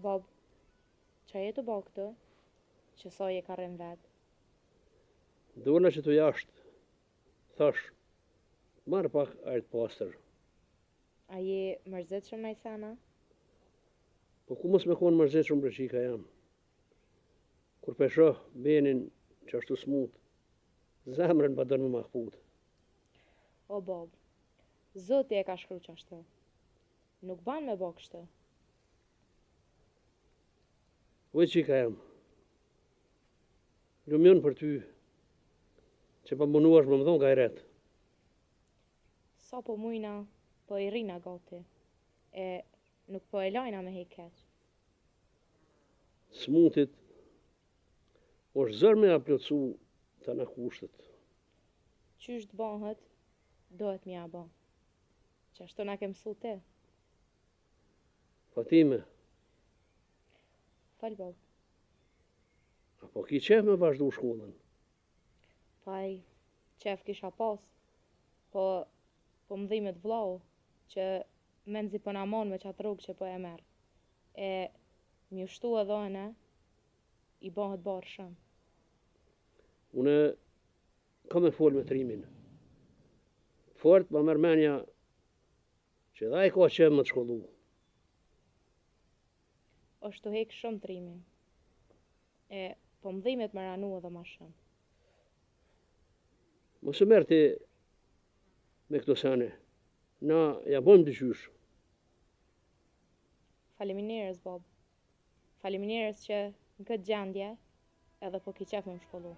Bob, që jetë bo këtë, që soj e ka rrën vetë? Dola që të jashtë, thash, marë pak ajtë pastër. A je mërzit shumë najsana? Po ku mos me konë mërzit shumë brëqika jam. Kur peshoh benin që ashtu smut, zemrën pa dërë më mahput. O Bob, Zoti e ka shkru që ashtë. Nuk ban me bo kështë. Oj qika jam, lumjon për ty, që pa munuash më dhon gajret. Sa po mujna, po i rina gati, e nuk po e lajna me heket. Smutit, është zër me aplotsu të në kushtet. Qysh të bëhet, dohet mja ba. Që ashtu na ke mësu ti. Fatime, Fal Bob, apo ki qef me vazhdu shkollën? faj, qef kisha pas, po mdhimet vlau, që menzi po na mon me qatë rrugë që po e merë. E mi ushtu edhe ene, i bëhet barë shumë. Une kam e fol me trimin. Fort ma mërmenja që dha i ka qef më të shkollu. është të hek shumë trimi. E po mdhimet më ranu edhe ma shumë. Mos e merë ti me këto sene. Na ja bojmë të qysh. Faleminderes Bob. Faleminderes që në këtë gjendje edhe po ki qef me më shkollu.